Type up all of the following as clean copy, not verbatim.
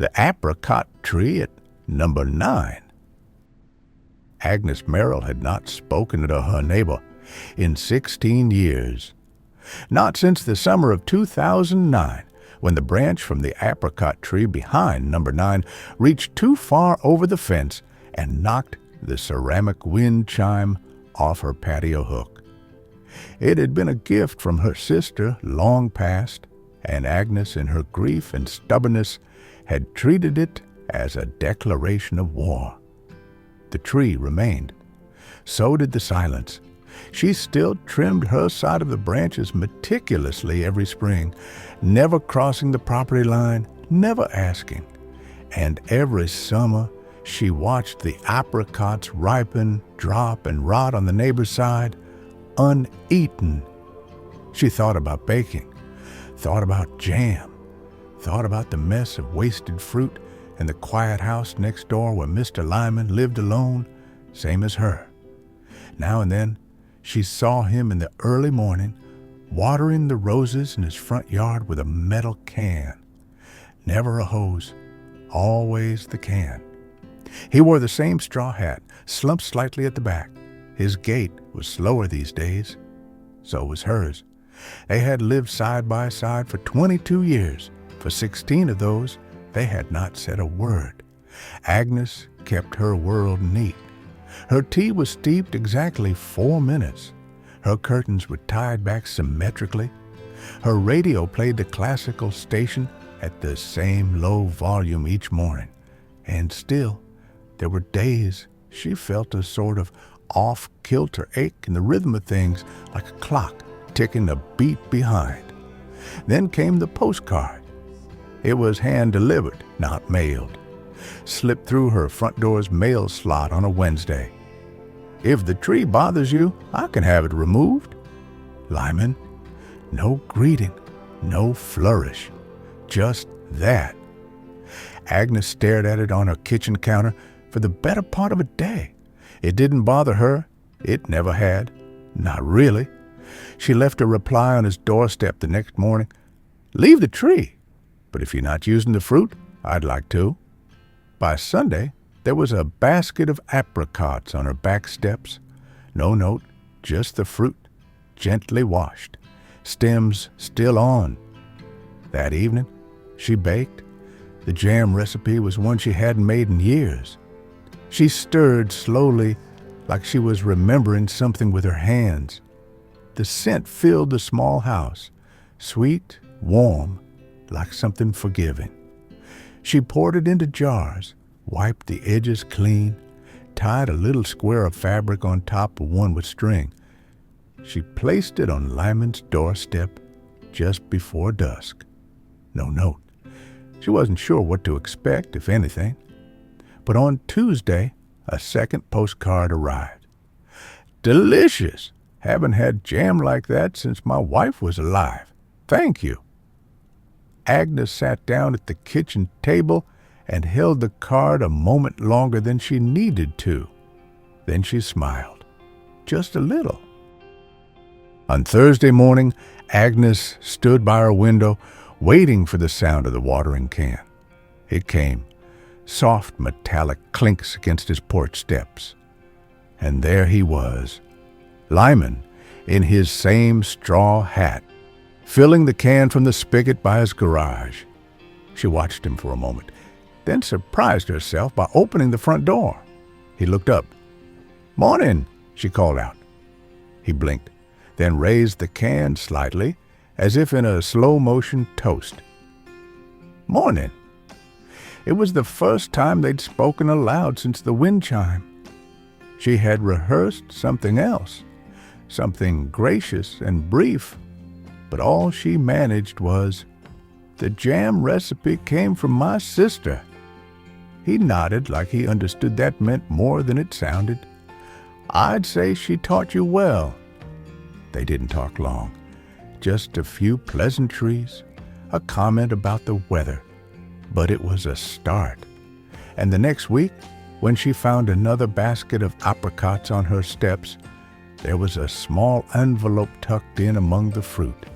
the Apricot Tree at number 9. Agnes Merrill had not spoken to her neighbor in 16 years. Not since the summer of 2009, when the branch from the apricot tree behind number 9 reached too far over the fence and knocked the ceramic wind chime off her patio hook. It had been a gift from her sister long past, and Agnes, in her grief and stubbornness, had treated it as a declaration of war. The tree remained. So did the silence. She still trimmed her side of the branches meticulously every spring, never crossing the property line, never asking. And every summer she watched the apricots ripen, drop, and rot on the neighbor's side, uneaten. She thought about baking, thought about jam, thought about the mess of wasted fruit in the quiet house next door where Mr. Lyman lived alone, same as her. Now and then she saw him in the early morning, watering the roses in his front yard with a metal can. Never a hose, always the can. He wore the same straw hat, slumped slightly at the back. His gait was slower these days. So was hers. They had lived side by side for 22 years. For 16 of those, they had not said a word. Agnes kept her world neat. Her tea was steeped exactly 4 minutes. Her curtains were tied back symmetrically. Her radio played the classical station at the same low volume each morning. And still, there were days she felt a sort of off-kilter ache in the rhythm of things, like a clock ticking a beat behind. Then came the postcard. It was hand-delivered, not mailed. Slipped through her front door's mail slot on a Wednesday. If the tree bothers you, I can have it removed. Lyman. No greeting, no flourish, just that. Agnes stared at it on her kitchen counter for the better part of a day. It didn't bother her. It never had. Not really. She left a reply on his doorstep the next morning. Leave the tree, but if you're not using the fruit, I'd like to. By Sunday, there was a basket of apricots on her back steps. No note, just the fruit, gently washed, stems still on. That evening, she baked. The jam recipe was one she hadn't made in years. She stirred slowly, like she was remembering something with her hands. The scent filled the small house, sweet, warm, like something forgiving. She poured it into jars, wiped the edges clean, tied a little square of fabric on top of one with string. She placed it on Lyman's doorstep just before dusk. No note. She wasn't sure what to expect, if anything. But on Tuesday, a second postcard arrived. Delicious! Haven't had jam like that since my wife was alive. Thank you. Agnes sat down at the kitchen table and held the card a moment longer than she needed to. Then she smiled, just a little. On Thursday morning, Agnes stood by her window, waiting for the sound of the watering can. It came, soft metallic clinks against his porch steps. And there he was, Lyman, in his same straw hat, filling the can from the spigot by his garage. She watched him for a moment, then surprised herself by opening the front door. He looked up. "Morning," she called out. He blinked, then raised the can slightly, as if in a slow-motion toast. "Morning." It was the first time they'd spoken aloud since the wind chime. She had rehearsed something else, something gracious and brief, but all she managed was, "The jam recipe came from my sister." He nodded like he understood that meant more than it sounded. "I'd say she taught you well." They didn't talk long, just a few pleasantries, a comment about the weather, but it was a start. And the next week, when she found another basket of apricots on her steps, there was a small envelope tucked in among the fruit.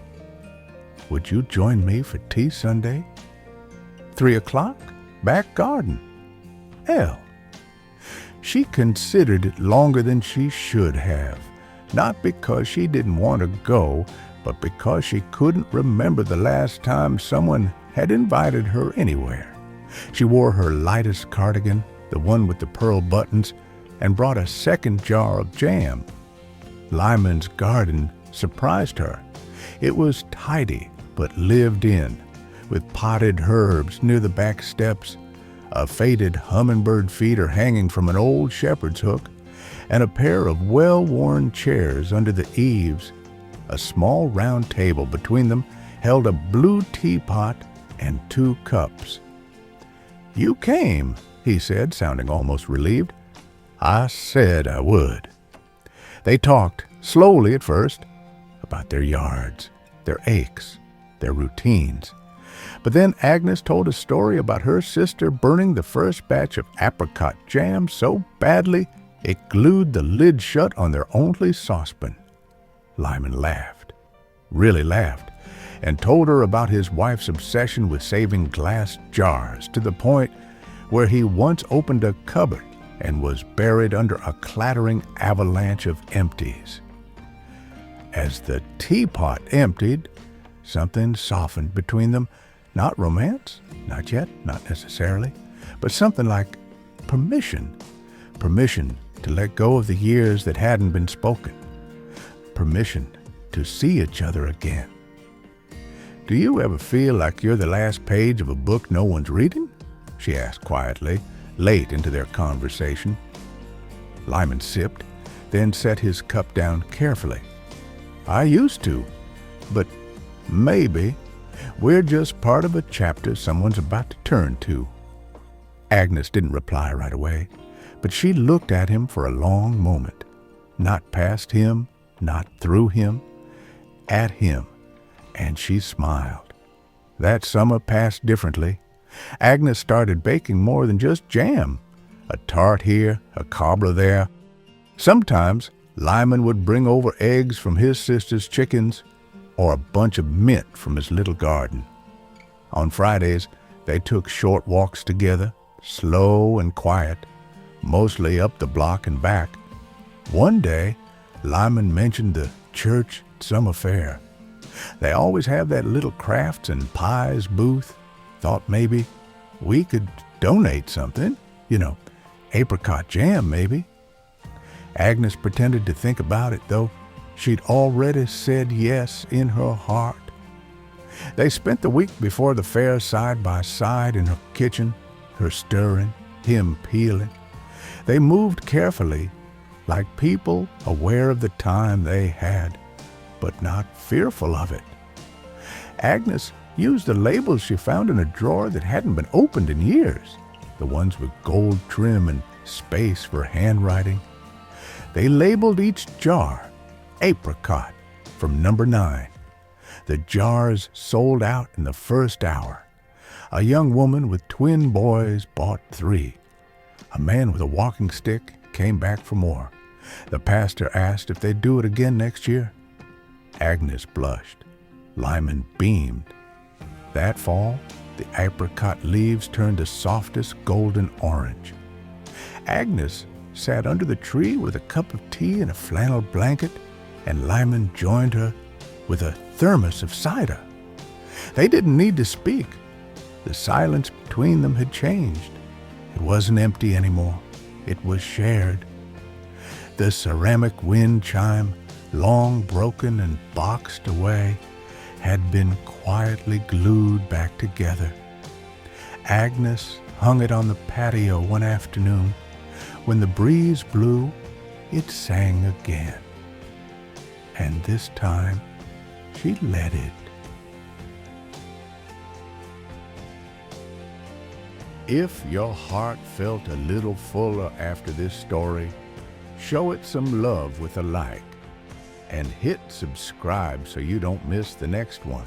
"Would you join me for tea Sunday? 3 o'clock? back garden. Hell, she considered it longer than she should have, not because she didn't want to go, but because she couldn't remember the last time someone had invited her anywhere. She wore her lightest cardigan, the one with the pearl buttons, and brought a second jar of jam. Lyman's garden surprised her. It was tidy but lived in, with potted herbs near the back steps, a faded hummingbird feeder hanging from an old shepherd's hook, and a pair of well-worn chairs under the eaves. A small round table between them held a blue teapot and 2 cups. "You came," he said, sounding almost relieved. "I said I would." They talked, slowly at first, about their yards, their aches, their routines. But then Agnes told a story about her sister burning the first batch of apricot jam so badly it glued the lid shut on their only saucepan. Lyman laughed, really laughed, and told her about his wife's obsession with saving glass jars to the point where he once opened a cupboard and was buried under a clattering avalanche of empties. As the teapot emptied, something softened between them. Not romance, not yet, not necessarily, but something like permission. Permission to let go of the years that hadn't been spoken. Permission to see each other again. "Do you ever feel like you're the last page of a book no one's reading?" she asked quietly, late into their conversation. Lyman sipped, then set his cup down carefully. "I used to, but maybe we're just part of a chapter someone's about to turn to." Agnes didn't reply right away, but she looked at him for a long moment, not past him, not through him, at him, and she smiled. That summer passed differently. Agnes started baking more than just jam, a tart here, a cobbler there. Sometimes Lyman would bring over eggs from his sister's chickens or a bunch of mint from his little garden. On Fridays, they took short walks together, slow and quiet, mostly up the block and back. One day, Lyman mentioned the church summer fair. They always have that little crafts and pies booth. Thought maybe we could donate something, apricot jam maybe. Agnes pretended to think about it, though she'd already said yes in her heart. They spent the week before the fair side by side in her kitchen, her stirring, him peeling. They moved carefully, like people aware of the time they had, but not fearful of it. Agnes used the labels she found in a drawer that hadn't been opened in years, the ones with gold trim and space for handwriting. They labeled each jar Apricot from number 9. The jars sold out in the first hour. A young woman with twin boys bought 3. A man with a walking stick came back for more. The pastor asked if they'd do it again next year. Agnes blushed. Lyman beamed. That fall, the apricot leaves turned the softest golden orange. Agnes sat under the tree with a cup of tea and a flannel blanket, and Lyman joined her with a thermos of cider. They didn't need to speak. The silence between them had changed. It wasn't empty anymore. It was shared. The ceramic wind chime, long broken and boxed away, had been quietly glued back together. Agnes hung it on the patio one afternoon. When the breeze blew, it sang again. And this time, she let it. If your heart felt a little fuller after this story, show it some love with a like, and hit subscribe so you don't miss the next one.